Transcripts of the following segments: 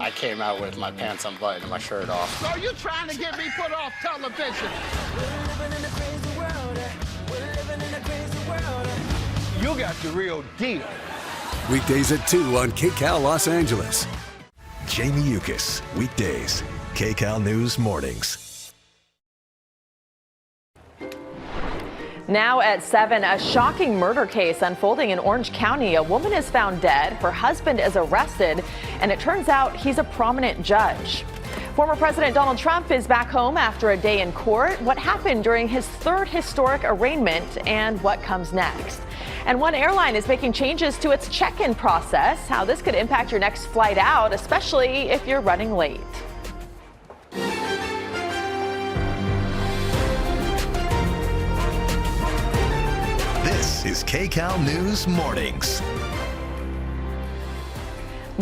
I came out with my pants unbuttoned and my shirt off. So you trying to get me put off television? You got the real deal. Weekdays at 2 on KCAL Los Angeles. Jamie Yukas, weekdays, KCAL News Mornings. Now at 7, a shocking murder case unfolding in Orange County. A woman is found dead, her husband is arrested, and it turns out he's a prominent judge. Former President Donald Trump is back home after a day in court. What happened during his third historic arraignment and what comes next? And one airline is making changes to its check-in process. How this could impact your next flight out, especially if you're running late. This is KCAL News Mornings.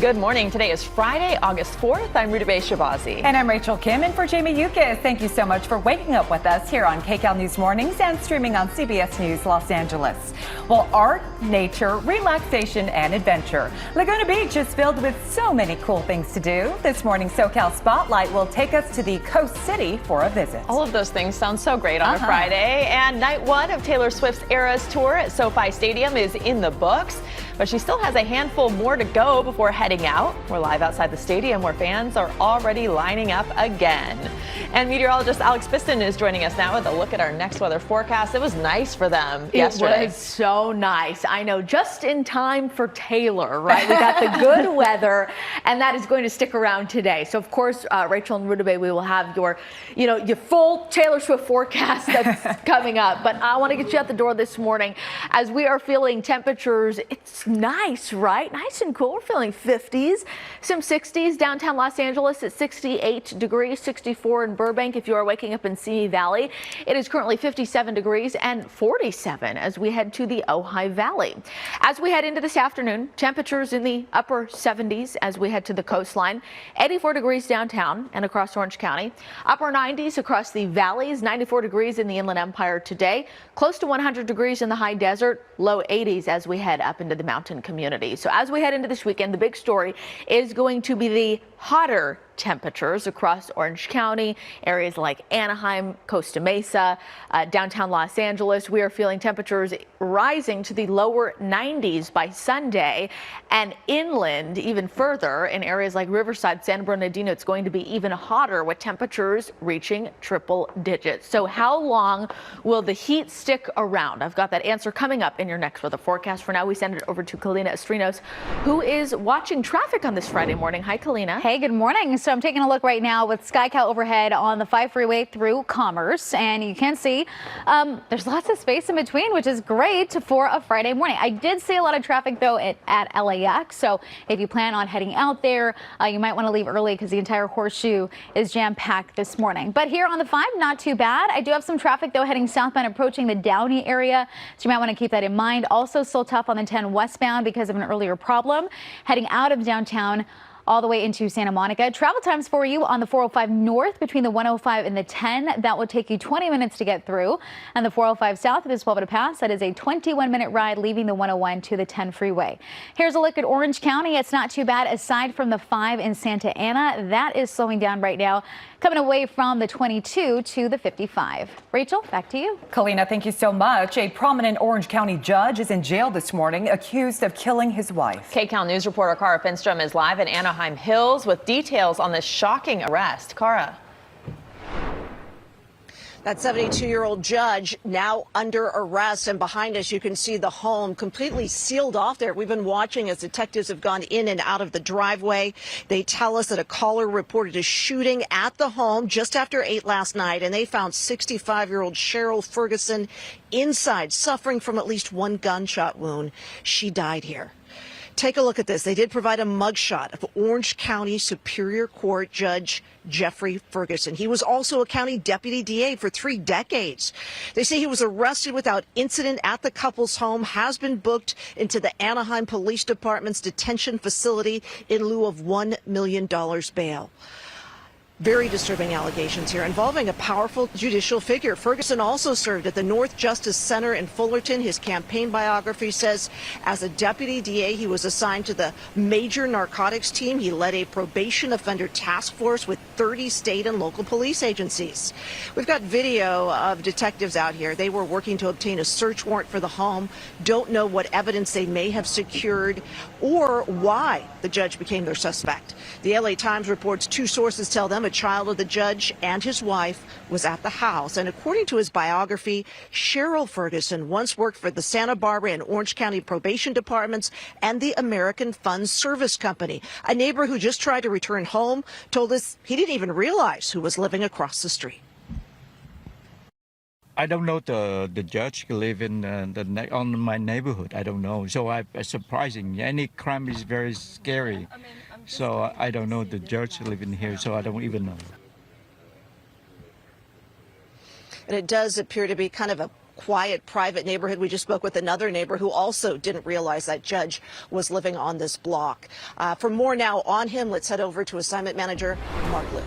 Good morning. Today is Friday, August 4th. I'm Rita Shabazi. And I'm Rachel Kim, and for Jamie Yukas. Thank you so much for waking up with us here on KCAL News Mornings and streaming on CBS News Los Angeles. Well, art, nature, relaxation, and adventure. Laguna Beach is filled with so many cool things to do. This morning's SoCal Spotlight will take us to the Coast City for a visit. All of those things sound so great on a Friday. And night one of Taylor Swift's Eras Tour at SoFi Stadium is in the books. But she still has a handful more to go before heading out. We're live outside the stadium where fans are already lining up again. And meteorologist Alex Piston is joining us now with a look at our next weather forecast. It was nice for them yesterday. It was so nice. I know, just in time for Taylor, right? We got the good weather, and that is going to stick around today. So, of course, Rachel and Rudabeh, we will have your full Taylor Swift forecast that's coming up. But I want to get you out the door this morning as we are feeling temperatures. It's nice, right? Nice and cool. We're feeling 50s, some 60s. Downtown Los Angeles at 68 degrees, 64 in Burbank if you are waking up in Simi Valley. It is currently 57 degrees and 47 as we head to the Ojai Valley. As we head into this afternoon, temperatures in the upper 70s as we head to the coastline. 84 degrees downtown and across Orange County. Upper 90s across the valleys. 94 degrees in the Inland Empire today. Close to 100 degrees in the high desert. Low 80s as we head up into the mountain community. So as we head into this weekend, the big story is going to be the hotter temperatures across Orange County, areas like Anaheim, Costa Mesa, downtown Los Angeles. We are feeling temperatures rising to the lower 90s by Sunday, and inland even further in areas like Riverside, San Bernardino, it's going to be even hotter with temperatures reaching triple digits. So how long will the heat stick around? I've got that answer coming up in your next weather forecast. For now, we send it over to Kalina Estrinos, who is watching traffic on this Friday morning. Hi, Kalina. Hey, good morning. So I'm taking a look right now with SkyCal overhead on the 5 freeway through Commerce, and you can see there's lots of space in between, which is great for a Friday morning. I did see a lot of traffic though at LAX, so if you plan on heading out there, you might want to leave early because the entire horseshoe is jam-packed this morning. But here on the 5, not too bad. I do have some traffic though heading southbound approaching the Downey area, so you might want to keep that in mind. Also still tough on the 10 westbound because of an earlier problem. Heading out of downtown all the way into Santa Monica. Travel times for you on the 405 north between the 105 and the 10. That will take you 20 minutes to get through. And the 405 south, if it's 12 to pass, that is a 21-minute ride leaving the 101 to the 10 freeway. Here's a look at Orange County. It's not too bad aside from the 5 in Santa Ana. That is slowing down right now, coming away from the 22 to the 55. Rachel, back to you. Kalina, thank you so much. A prominent Orange County judge is in jail this morning, accused of killing his wife. KCAL News reporter Cara Finstrom is live in Anaheim Hills with details on this shocking arrest. Cara. That 72-year-old judge now under arrest, and behind us you can see the home completely sealed off there. We've been watching as detectives have gone in and out of the driveway. They tell us that a caller reported a shooting at the home just after 8 last night, and they found 65-year-old Cheryl Ferguson inside, suffering from at least one gunshot wound. She died here. Take a look at this. They did provide a mugshot of Orange County Superior Court Judge Jeffrey Ferguson. He was also a county deputy DA for 3 decades. They say he was arrested without incident at the couple's home, has been booked into the Anaheim Police Department's detention facility in lieu of $1 million bail. Very disturbing allegations here involving a powerful judicial figure. Ferguson also served at the North Justice Center in Fullerton. His campaign biography says as a deputy DA, he was assigned to the major narcotics team. He led a probation offender task force with 30 state and local police agencies. We've got video of detectives out here. They were working to obtain a search warrant for the home. Don't know what evidence they may have secured or why the judge became their suspect. The LA Times reports two sources tell them a child of the judge and his wife was at the house. And according to his biography, Cheryl Ferguson once worked for the Santa Barbara and Orange County probation departments and the American Fund Service Company. A neighbor who just tried to return home told us he didn't even realize who was living across the street. I don't know the judge live in on my neighborhood. I don't know. So it's surprising. Any crime is very scary. So I don't know the judge living here. So I don't even know. And it does appear to be kind of a quiet, private neighborhood. We just spoke with another neighbor who also didn't realize that judge was living on this block. For more now on him, let's head over to assignment manager Mark Liu.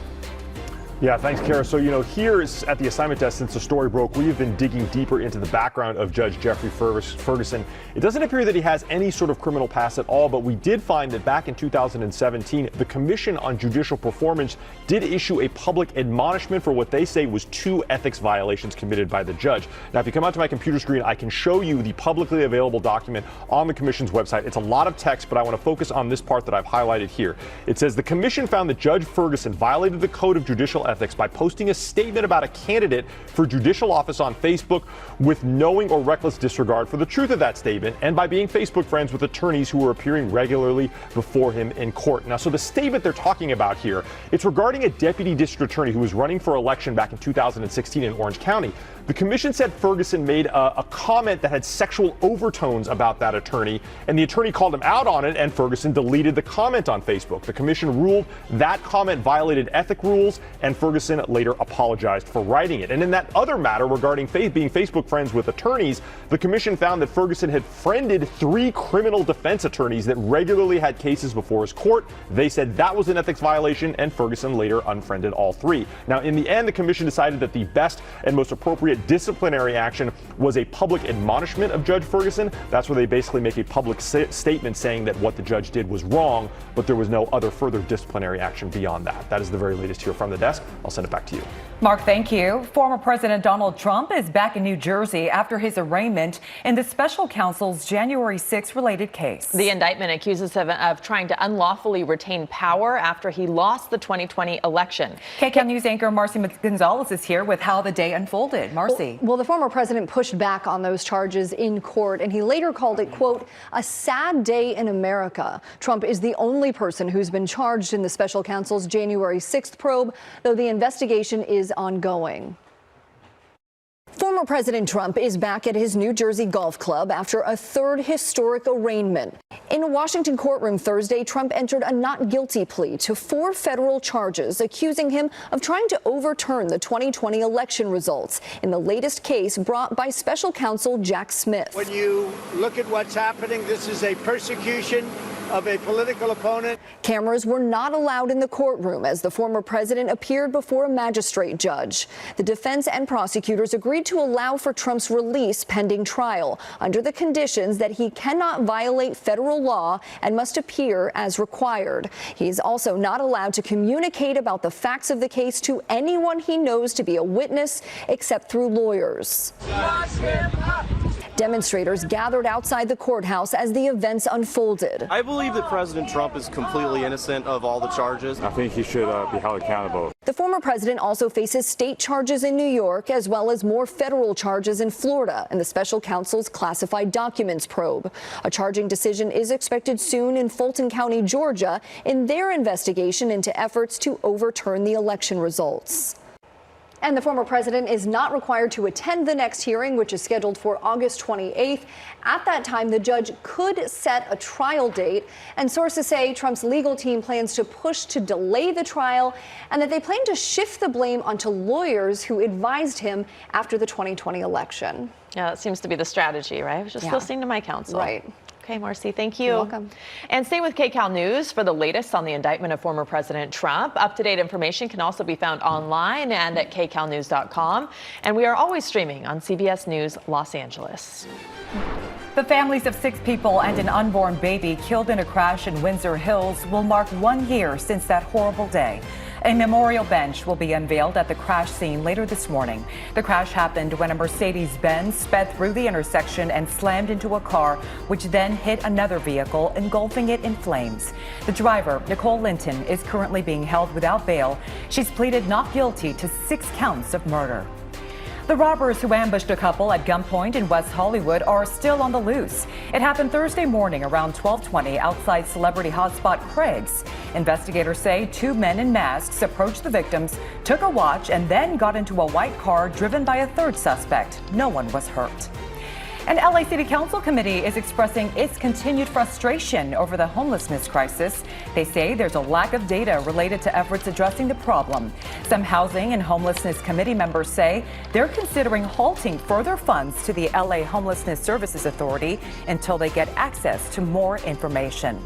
Yeah, thanks, Kara. So, here at the assignment desk since the story broke, we have been digging deeper into the background of Judge Jeffrey Ferguson. It doesn't appear that he has any sort of criminal past at all, but we did find that back in 2017, the Commission on Judicial Performance did issue a public admonishment for what they say was 2 ethics violations committed by the judge. Now, if you come out to my computer screen, I can show you the publicly available document on the Commission's website. It's a lot of text, but I want to focus on this part that I've highlighted here. It says the Commission found that Judge Ferguson violated the Code of Judicial Ethics by posting a statement about a candidate for judicial office on Facebook with knowing or reckless disregard for the truth of that statement, and by being Facebook friends with attorneys who were appearing regularly before him in court. Now, so the statement they're talking about here, it's regarding a deputy district attorney who was running for election back in 2016 in Orange County. The commission said Ferguson made a comment that had sexual overtones about that attorney, and the attorney called him out on it, and Ferguson deleted the comment on Facebook. The commission ruled that comment violated ethic rules, and Ferguson later apologized for writing it. And in that other matter regarding being Facebook friends with attorneys, the commission found that Ferguson had friended 3 criminal defense attorneys that regularly had cases before his court. They said that was an ethics violation, and Ferguson later unfriended all 3. Now, in the end, the commission decided that the best and most appropriate disciplinary action was a public admonishment of Judge Ferguson. That's where they basically make a public statement saying that what the judge did was wrong, but there was no other further disciplinary action beyond that. That is the very latest here from the desk. I'll send it back to you. Mark, thank you. Former President Donald Trump is back in New Jersey after his arraignment in the special counsel's January 6 related case. The indictment accuses him of trying to unlawfully retain power after he lost the 2020 election. KCAL News anchor Marcy Gonzalez is here with how the day unfolded. Marcy. Well, the former president pushed back on those charges in court, and he later called it, quote, a sad day in America. Trump is the only person who's been charged in the special counsel's January 6th probe, though the investigation is ongoing. Former President Trump is back at his New Jersey golf club after a 3rd historic arraignment. In a Washington courtroom Thursday, Trump entered a not guilty plea to 4 federal charges accusing him of trying to overturn the 2020 election results in the latest case brought by special counsel Jack Smith. When you look at what's happening, this is a persecution of a political opponent. Cameras were not allowed in the courtroom as the former president appeared before a magistrate judge. The defense and prosecutors agreed to allow for Trump's release pending trial under the conditions that he cannot violate federal law and must appear as required. He's also not allowed to communicate about the facts of the case to anyone he knows to be a witness except through lawyers. Demonstrators gathered outside the courthouse as the events unfolded. I believe that President Trump is completely innocent of all the charges. I think he should be held accountable. The former president also faces state charges in New York as well as more federal charges in Florida in the special counsel's classified documents probe. A charging decision is expected soon in Fulton County, Georgia, in their investigation into efforts to overturn the election results. And the former president is not required to attend the next hearing, which is scheduled for August 28th. At that time, the judge could set a trial date. And sources say Trump's legal team plans to push to delay the trial and that they plan to shift the blame onto lawyers who advised him after the 2020 election. Yeah, that seems to be the strategy, right? I was just listening to my counsel. Right. Okay, Marcy, thank you. You're welcome. And stay with KCAL News for the latest on the indictment of former President Trump. Up-to-date information can also be found online and at kcalnews.com. And we are always streaming on CBS News Los Angeles. The families of 6 people and an unborn baby killed in a crash in Windsor Hills will mark 1 year since that horrible day. A memorial bench will be unveiled at the crash scene later this morning. The crash happened when a Mercedes-Benz sped through the intersection and slammed into a car, which then hit another vehicle, engulfing it in flames. The driver, Nicole Linton, is currently being held without bail. She's pleaded not guilty to 6 counts of murder. The robbers who ambushed a couple at gunpoint in West Hollywood are still on the loose. It happened Thursday morning around 12:20 outside celebrity hotspot Craig's. Investigators say 2 men in masks approached the victims, took a watch, and then got into a white car driven by a third suspect. No one was hurt. An LA City Council committee is expressing its continued frustration over the homelessness crisis. They say there's a lack of data related to efforts addressing the problem. Some housing and homelessness committee members say they're considering halting further funds to the LA Homelessness Services Authority until they get access to more information.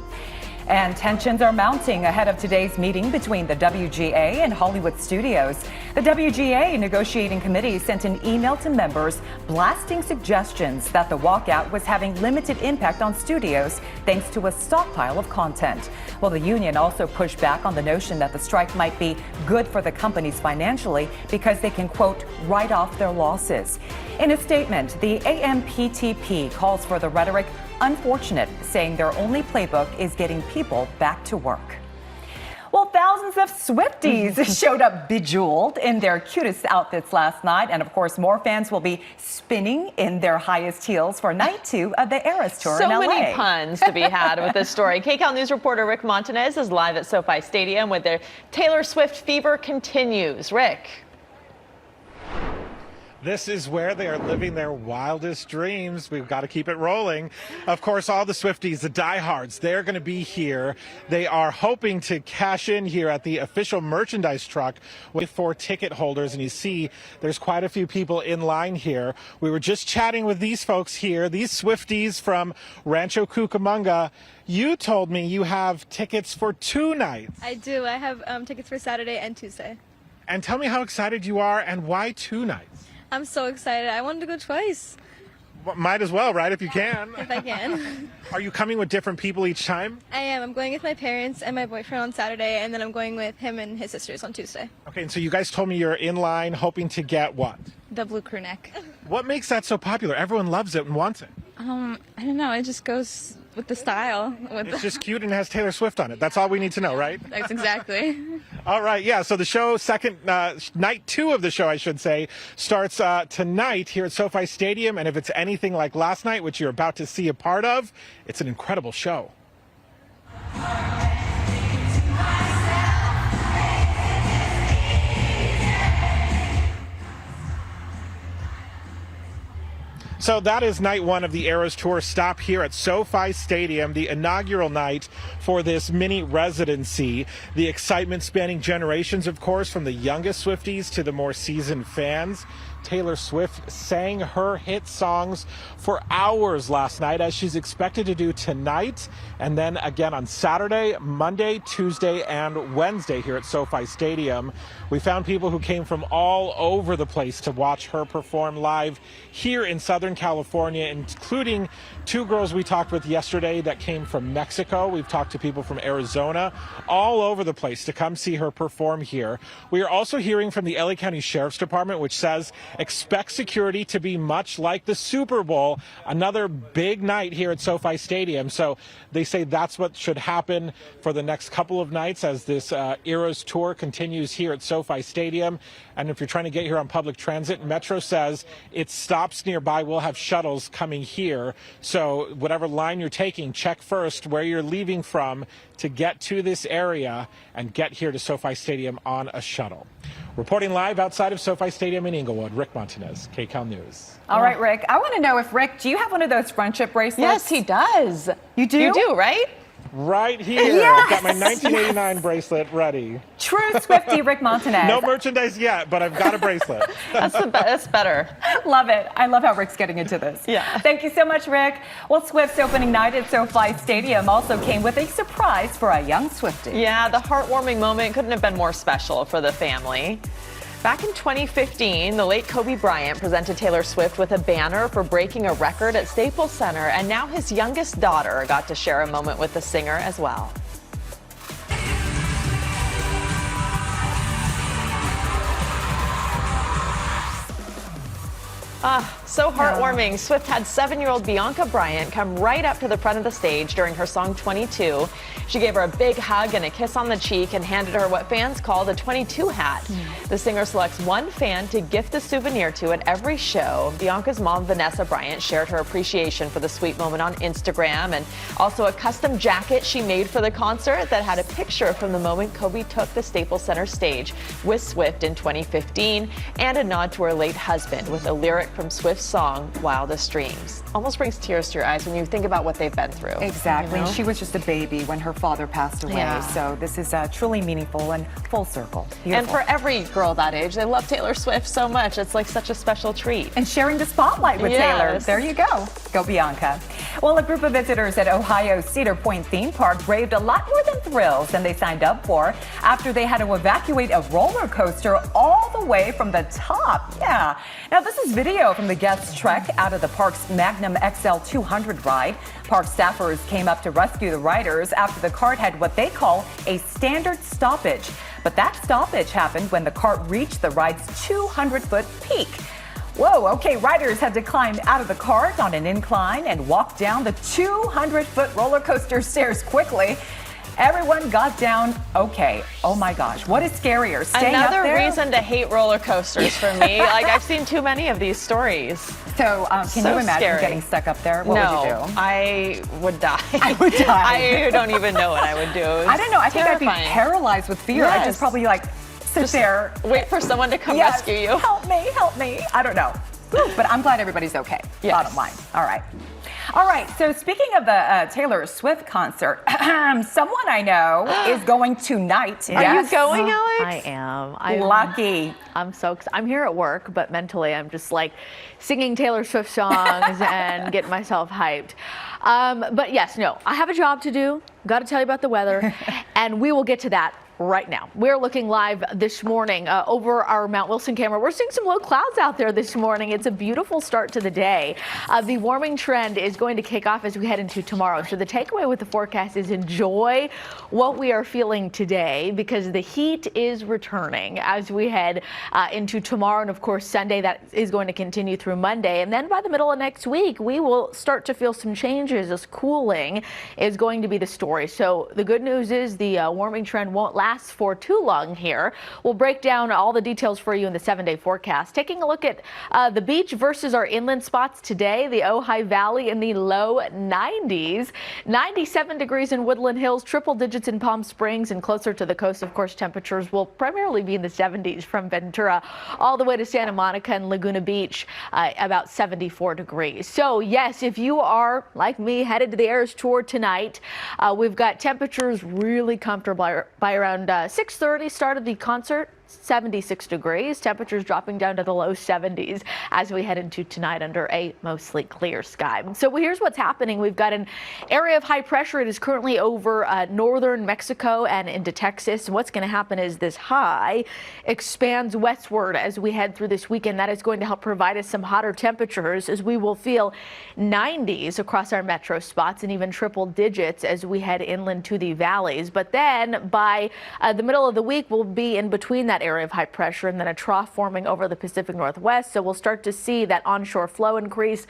And tensions are mounting ahead of today's meeting between the WGA and Hollywood studios. The WGA negotiating committee sent an email to members blasting suggestions that the walkout was having limited impact on studios thanks to a stockpile of content. Well, the union also pushed back on the notion that the strike might be good for the companies financially because they can, quote, write off their losses. In a statement, the AMPTP calls for the rhetoric unfortunate, saying their only playbook is getting people back to work. Well, thousands of Swifties showed up bejeweled in their cutest outfits last night. And of course, more fans will be spinning in their highest heels for night 2 of the Eras Tour in LA. So many puns to be had with this story. KCAL News reporter Rick Montanez is live at SoFi Stadium where the Taylor Swift fever continues. Rick. This is where they are living their wildest dreams. We've got to keep it rolling. Of course, all the Swifties, the diehards, they're going to be here. They are hoping to cash in here at the official merchandise truck with 4 ticket holders. And you see there's quite a few people in line here. We were just chatting with these folks here, these Swifties from Rancho Cucamonga. You told me you have tickets for 2 nights. I do. I have tickets for Saturday and Tuesday. And tell me how excited you are and why 2 nights? I'm so excited. I wanted to go twice. Well, might as well, right, if you can. If I can. Are you coming with different people each time? I am. I'm going with my parents and my boyfriend on Saturday, and then I'm going with him and his sisters on Tuesday. Okay, and so you guys told me you're in line hoping to get what? The blue crew neck. What makes that so popular? Everyone loves it and wants it. I don't know. It just goes with the style. It's just cute and has Taylor Swift on it. That's all we need to know, right? That's exactly. All right, yeah, so the show, night 2 of the show, I should say, starts tonight here at SoFi Stadium. And if it's anything like last night, which you're about to see a part of, it's an incredible show. So that is night 1 of the Eras Tour stop here at SoFi Stadium, the inaugural night for this mini residency. The excitement spanning generations, of course, from the youngest Swifties to the more seasoned fans. Taylor Swift sang her hit songs for hours last night, as she's expected to do tonight, and then again on Saturday, Monday, Tuesday, and Wednesday here at SoFi Stadium. We found people who came from all over the place to watch her perform live here in Southern California, including 2 girls we talked with yesterday that came from Mexico. We've talked to people from Arizona, all over the place to come see her perform here. We are also hearing from the LA County Sheriff's Department, which says expect security to be much like the Super Bowl, another big night here at SoFi Stadium. So they say that's what should happen for the next couple of nights as this Eras Tour continues here at SoFi Stadium. And if you're trying to get here on public transit, Metro says it stops nearby. We'll have shuttles coming here. So whatever line you're taking, check first where you're leaving from to get to this area and get here to SoFi Stadium on a shuttle. Reporting live outside of SoFi Stadium in Inglewood, Rick Montanez, KCAL News. All right, Rick. I want to know if, Rick, do you have one of those friendship bracelets? Yes, he does. You do? You do, right? Right here. Yes! I've got my 1989 bracelet ready. True Swiftie Rick Montanez. No merchandise yet, but I've got a bracelet. That's better. Love it. I love how Rick's getting into this. Yeah. Thank you so much, Rick. Well, Swift's opening night at SoFi Stadium also came with a surprise for a young Swiftie. Yeah, the heartwarming moment couldn't have been more special for the family. Back in 2015, the late Kobe Bryant presented Taylor Swift with a banner for breaking a record at Staples Center, and now his youngest daughter got to share a moment with the singer as well. So heartwarming. Swift had 7-year-old Bianca Bryant come right up to the front of the stage during her song 22. She gave her a big hug and a kiss on the cheek and handed her what fans call the 22 hat. The singer selects one fan to gift the souvenir to at every show. Bianca's mom, Vanessa Bryant, shared her appreciation for the sweet moment on Instagram, and also a custom jacket she made for the concert that had a picture from the moment Kobe took the Staples Center stage with Swift in 2015, and a nod to her late husband with a lyric from Swift's song Wildest Dreams. Almost brings tears to your eyes when you think about what they've been through. Exactly. You know? She was just a baby when her father passed away. Yeah. So this is truly meaningful and full circle. Beautiful. And for every girl that age, they love Taylor Swift so much. It's like such a special treat. And sharing the spotlight with Taylor. There you go. Go Bianca. Well, a group of visitors at Ohio's Cedar Point theme park braved a lot more than thrills than they signed up for after they had to evacuate a roller coaster all the way from the top. Yeah. Now, this is video from the guests' trek out of the park's Magnum XL 200 ride. Park staffers came up to rescue the riders after the cart had what they call a standard stoppage. But that stoppage happened when the cart reached the ride's 200-foot peak. Whoa, okay, riders had to climb out of the cart on an incline and walk down the 200-foot roller coaster stairs quickly. Everyone got down okay. Oh my gosh, what is scarier? Staying up there? Another reason to hate roller coasters for me. Like, I've seen too many of these stories. So, can you imagine scary. getting stuck up there? What would you do? I would die. I would die. I don't even know what I would do. I don't know. I think I'd be paralyzed with fear. I'd just probably sit there. Wait for someone to come rescue you. Help me, help me. I don't know. But I'm glad everybody's okay. Yes. Bottom line. All right. All right, so speaking of the Taylor Swift concert, someone I know is going tonight. Are you going, Alex? I am. Lucky. I'm so excited. I'm here at work, but mentally I'm just like singing Taylor Swift songs and getting myself hyped. But yes, no, I have a job to do. Got to tell you about the weather, and we will get to that right now. We're looking live this morning over our Mount Wilson camera. We're seeing some low clouds out there this morning. It's a beautiful start to the day. The warming trend is going to kick off as we head into tomorrow. So the takeaway with the forecast is enjoy what we are feeling today, because the heat is returning as we head into tomorrow. And of course, Sunday, that is going to continue through Monday. And then by the middle of next week, we will start to feel some changes as cooling is going to be the story. So the good news is the warming trend won't last for too long here. We'll break down all the details for you in the 7-day forecast. Taking a look at the beach versus our inland spots today, the Ojai Valley in the low 90s, 97 degrees in Woodland Hills, triple digits in Palm Springs, and closer to the coast, of course, temperatures will primarily be in the 70s from Ventura all the way to Santa Monica and Laguna Beach, about 74 degrees. So yes, if you are like me headed to the Eras Tour tonight, we've got temperatures really comfortable by around 6:30 started the concert. 76 degrees, temperatures dropping down to the low 70s as we head into tonight under a mostly clear sky. So here's what's happening. We've got an area of high pressure. It is currently over northern Mexico and into Texas. And what's going to happen is this high expands westward as we head through this weekend. That is going to help provide us some hotter temperatures as we will feel 90s across our metro spots and even triple digits as we head inland to the valleys. But then by the middle of the week, we'll be in between that area of high pressure and then a trough forming over the Pacific Northwest. So we'll start to see that onshore flow increase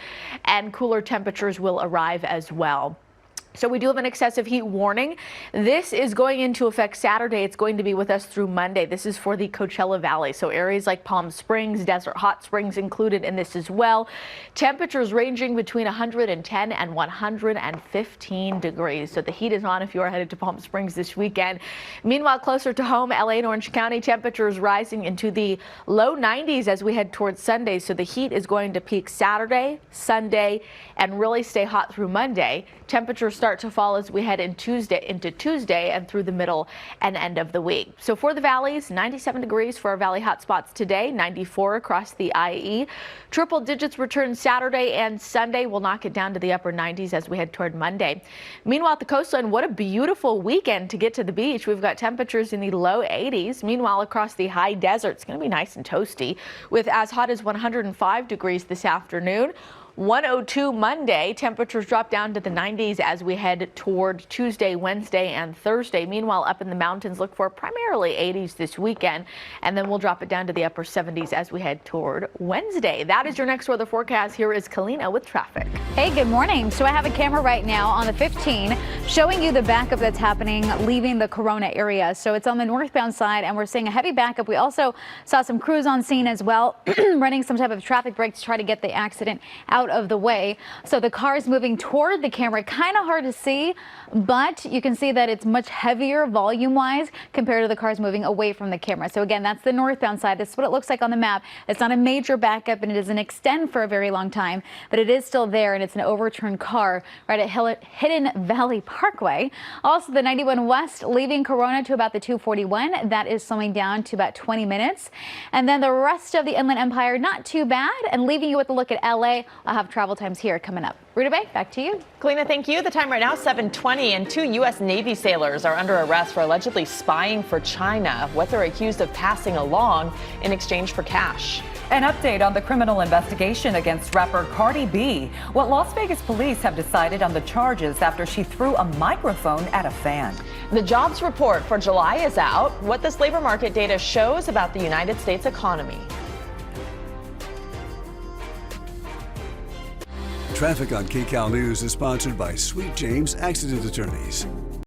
and cooler temperatures will arrive as well. So we do have an excessive heat warning. This is going into effect Saturday. It's going to be with us through Monday. This is for the Coachella Valley. So areas like Palm Springs, Desert Hot Springs included in this as well. Temperatures ranging between 110 and 115 degrees. So the heat is on if you are headed to Palm Springs this weekend. Meanwhile, closer to home, LA and Orange County, temperatures rising into the low 90s as we head towards Sunday. So the heat is going to peak Saturday, Sunday, and really stay hot through Monday. Temperatures start start to fall as we head into Tuesday and through the middle and end of the week. So for the valleys, 97 degrees for our valley hotspots today, 94 across the IE. Triple digits return Saturday and Sunday. We'll knock it down to the upper 90s as we head toward Monday. Meanwhile, at the coastline, what a beautiful weekend to get to the beach. We've got temperatures in the low 80s. Meanwhile, across the high desert, it's going to be nice and toasty with as hot as 105 degrees this afternoon. 102 Monday. Temperatures drop down to the 90s as we head toward Tuesday, Wednesday, and Thursday. Meanwhile, up in the mountains, look for primarily 80s this weekend, and then we'll drop it down to the upper 70s as we head toward Wednesday. That is your next weather forecast. Here is Kalina with traffic. Hey, good morning. So I have a camera right now on the 15 showing you the backup that's happening leaving the Corona area. So it's on the northbound side, and we're seeing a heavy backup. We also saw some crews on scene as well, running some type of traffic break to try to get the accident out of the way. So the car is moving toward the camera. Kind of hard to see, but you can see that it's much heavier volume wise compared to the cars moving away from the camera. So again, that's the northbound side. This is what it looks like on the map. It's not a major backup and it doesn't extend for a very long time, but it is still there, and it's an overturned car right at Hidden Valley Parkway. Also, the 91 West leaving Corona to about the 241. That is slowing down to about 20 minutes. And then the rest of the Inland Empire, not too bad. And leaving you with a look at LA, I'll have travel times here coming up. Rita Bay, back to you. Kalina, thank you. The time right now, 7:20, and 2 U.S. Navy sailors are under arrest for allegedly spying for China, what they're accused of passing along in exchange for cash. An update on the criminal investigation against rapper Cardi B. What Las Vegas police have decided on the charges after she threw a microphone at a fan. The jobs report for July is out. What this labor market data shows about the United States economy. Traffic on KCAL News is sponsored by Sweet James Accident Attorneys.